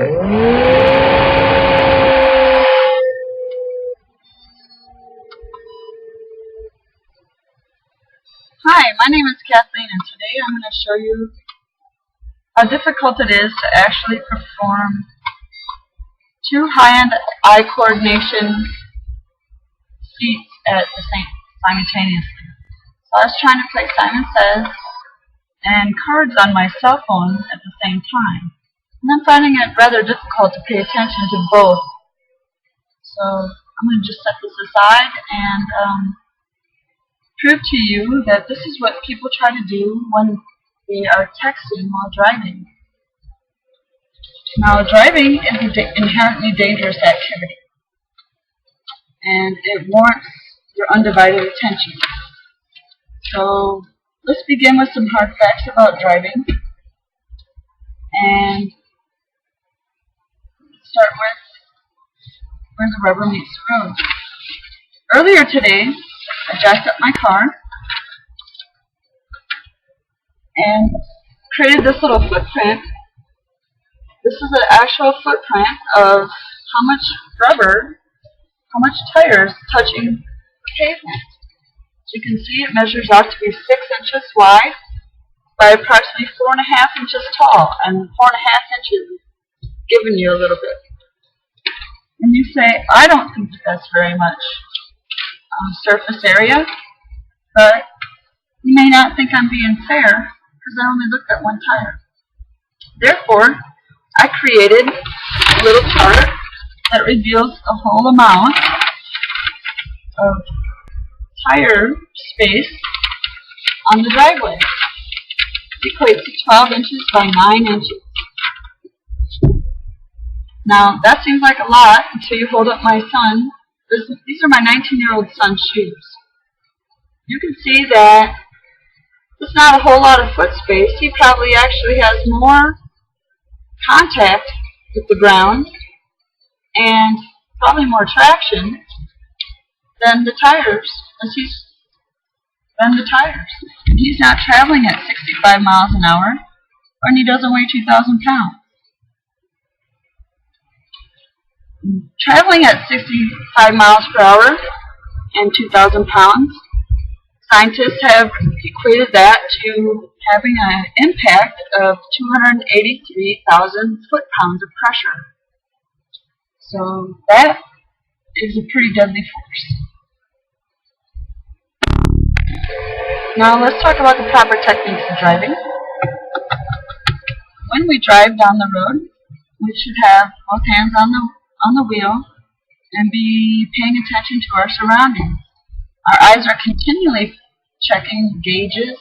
Hi, my name is Kathleen, and today I'm going to show you how difficult it is to actually perform two high-end eye coordination feats simultaneously. So I was trying to play Simon Says and cards on my cell phone at the same time, and I'm finding it rather difficult to pay attention to both. So I'm going to just set this aside and prove to you that this is what people try to do when they are texting while driving. Now, driving is an inherently dangerous activity, and it warrants your undivided attention. So let's begin with some hard facts about driving, and start with where the rubber meets the road. Earlier today, I jacked up my car and created this little footprint. This is an actual footprint of how much rubber, how much tires touching the pavement. As you can see, it measures out to be 6 inches wide by approximately 4.5 inches tall, and 4.5 inches is giving you a little bit. And you say, I don't think that that's very much surface area, but you may not think I'm being fair because I only looked at one tire. Therefore, I created a little chart that reveals the whole amount of tire space on the driveway. It equates to 12 inches by 9 inches. Now, that seems like a lot until you hold up my son. These are my 19-year-old son's shoes. You can see that there's not a whole lot of foot space. He probably actually has more contact with the ground and probably more traction than the tires, He's not traveling at 65 miles an hour, and he doesn't weigh 2,000 pounds. Traveling at 65 miles per hour and 2,000 pounds, scientists have equated that to having an impact of 283,000 foot-pounds of pressure. So that is a pretty deadly force. Now let's talk about the proper techniques of driving. When we drive down the road, we should have both hands on the wheel and be paying attention to our surroundings. Our eyes are continually checking gauges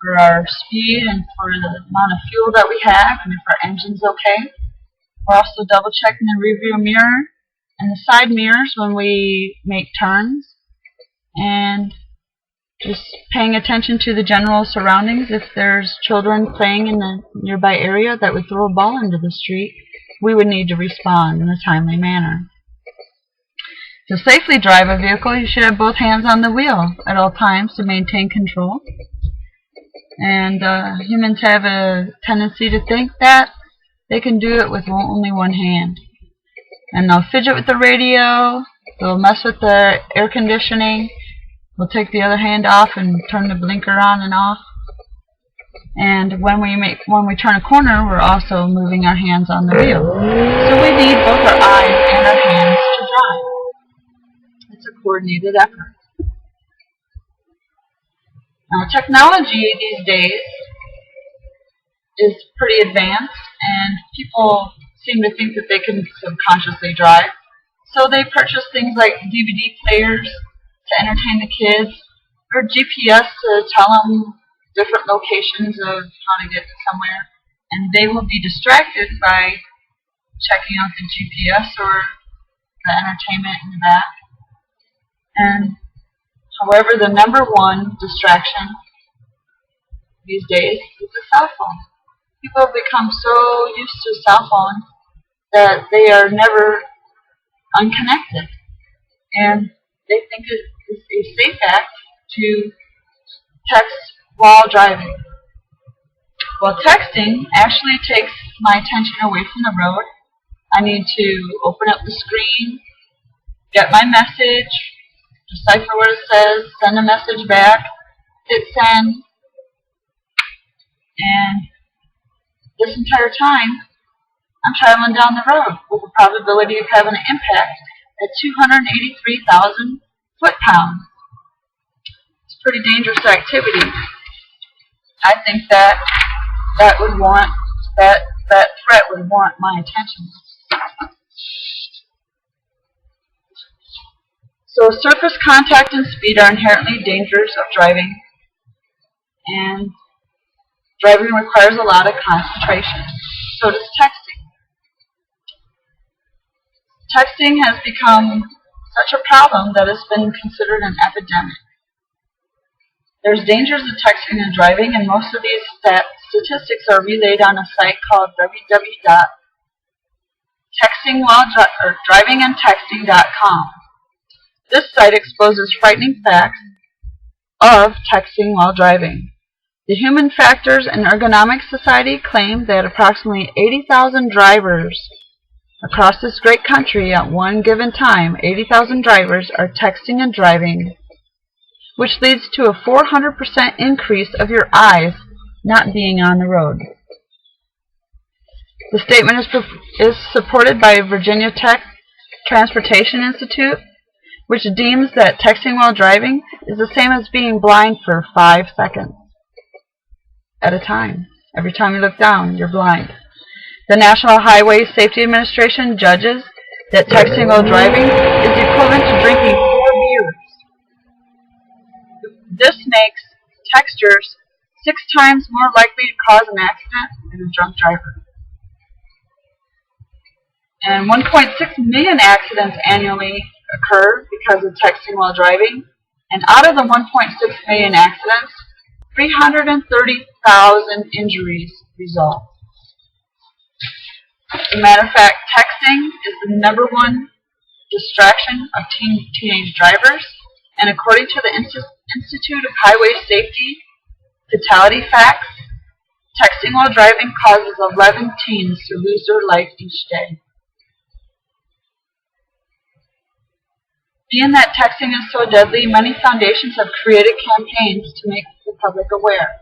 for our speed and for the amount of fuel that we have and if our engine's okay. We're also double checking the rearview mirror and the side mirrors when we make turns, and just paying attention to the general surroundings. If there's children playing in the nearby area that would throw a ball into the street, we would need to respond in a timely manner. To safely drive a vehicle, you should have both hands on the wheel at all times to maintain control. And humans have a tendency to think that they can do it with only one hand. And they'll fidget with the radio, they'll mess with the air conditioning, we'll take the other hand off and turn the blinker on and off. And when we turn a corner, we're also moving our hands on the wheel. So we need both our eyes and our hands to drive. It's a coordinated effort. Now, technology these days is pretty advanced, and people seem to think that they can subconsciously drive. So they purchase things like DVD players to entertain the kids, or GPS to tell them different locations of how to get somewhere, and they will be distracted by checking out the GPS or the entertainment in the back. And however, the number one distraction these days is the cell phone. People have become so used to cell phones that they are never unconnected, and they think it is a safe act to text while driving. Well, texting actually takes my attention away from the road. I need to open up the screen, get my message, decipher what it says, send a message back, hit send, and this entire time I'm traveling down the road with the probability of having an impact at 283,000 foot-pounds. It's a pretty dangerous activity. I think that threat would warrant my attention. So surface contact and speed are inherently dangers of driving, and driving requires a lot of concentration. So does texting. Texting has become such a problem that it's been considered an epidemic. There's dangers of texting and driving, and most of these statistics are relayed on a site called www.drivingandtexting.com. This site exposes frightening facts of texting while driving. The Human Factors and Ergonomics Society claim that approximately 80,000 drivers across this great country at one given time, 80,000 drivers are texting and driving, which leads to a 400% increase of your eyes not being on the road. The statement is supported by Virginia Tech Transportation Institute, which deems that texting while driving is the same as being blind for 5 seconds at a time. Every time you look down, you're blind. The National Highway Safety Administration judges that texting while driving is equivalent to drinking 4 beers. This makes texters 6 times more likely to cause an accident than a drunk driver. And 1.6 million accidents annually occur because of texting while driving. And out of the 1.6 million accidents, 330,000 injuries result. As a matter of fact, texting is the #1 distraction of teenage drivers. And according to the Institute of Highway Safety Fatality Facts, texting while driving causes 11 teens to lose their life each day. Being that texting is so deadly, many foundations have created campaigns to make the public aware.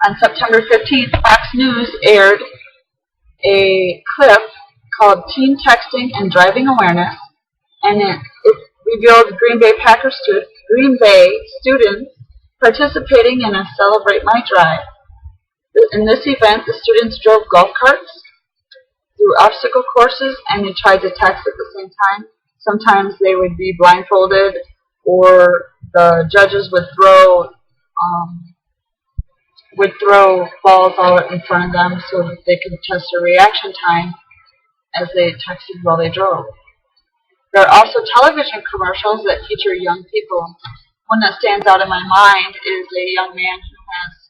On September 15th, Fox News aired a clip called Teen Texting and Driving Awareness, and it revealed Green Bay students participating in a Celebrate My Drive. In this event, the students drove golf carts through obstacle courses, and they tried to text at the same time. Sometimes they would be blindfolded, or the judges would throw balls out in front of them so that they could test their reaction time as they texted while they drove. There are also television commercials that feature young people. One that stands out in my mind is a young man who has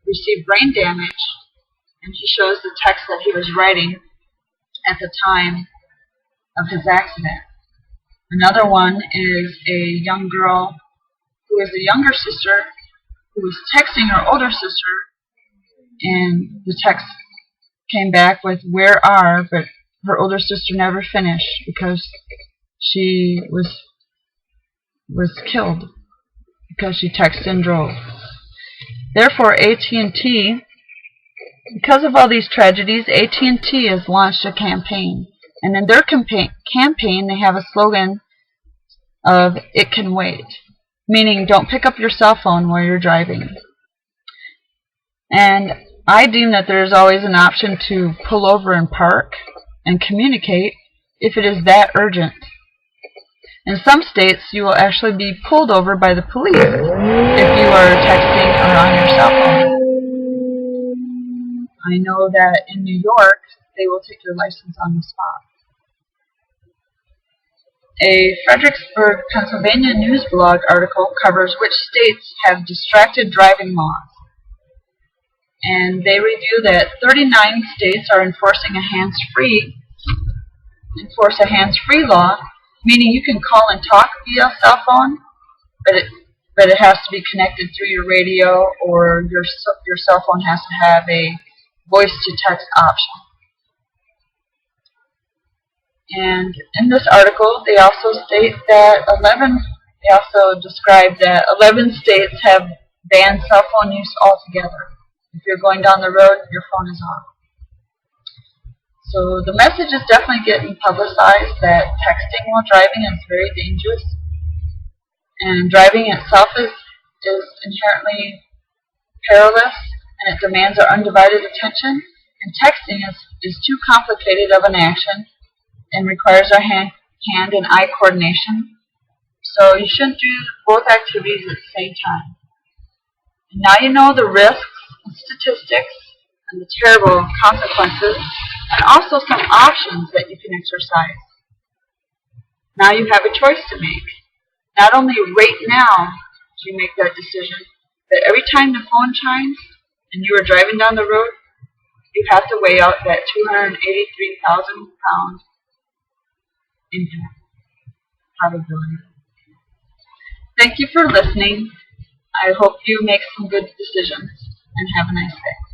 received brain damage, and he shows the text that he was writing at the time of his accident. Another one is a young girl who is a younger sister who was texting her older sister, and the text came back with "Where are," but her older sister never finished because she was killed because she texted and drove. Therefore, AT&T, because of all these tragedies, AT&T has launched a campaign. And in their campaign, they have a slogan of "It can wait," meaning don't pick up your cell phone while you're driving. And I deem that there is always an option to pull over and park and communicate if it is that urgent. In some states, you will actually be pulled over by the police if you are texting or on your cell phone. I know that in New York, they will take your license on the spot. A Fredericksburg, Pennsylvania news blog article covers which states have distracted driving laws. And they review that 39 states are enforcing a hands-free law, meaning you can call and talk via cell phone, but but it has to be connected through your radio, or your cell phone has to have a voice-to-text option. And in this article, they also state that 11 states have banned cell phone use altogether. If you're going down the road, your phone is off. So the message is definitely getting publicized that texting while driving is very dangerous, and driving itself is inherently perilous, and it demands our undivided attention, and texting is too complicated of an action and requires our hand and eye coordination, so you shouldn't do both activities at the same time. And now you know the risks and statistics and the terrible consequences, and also some options that you can exercise. Now you have a choice to make. Not only right now do you make that decision, but every time the phone chimes and you are driving down the road, you have to weigh out that 283,000 pound impact probability. Thank you for listening. I hope you make some good decisions, and have a nice day.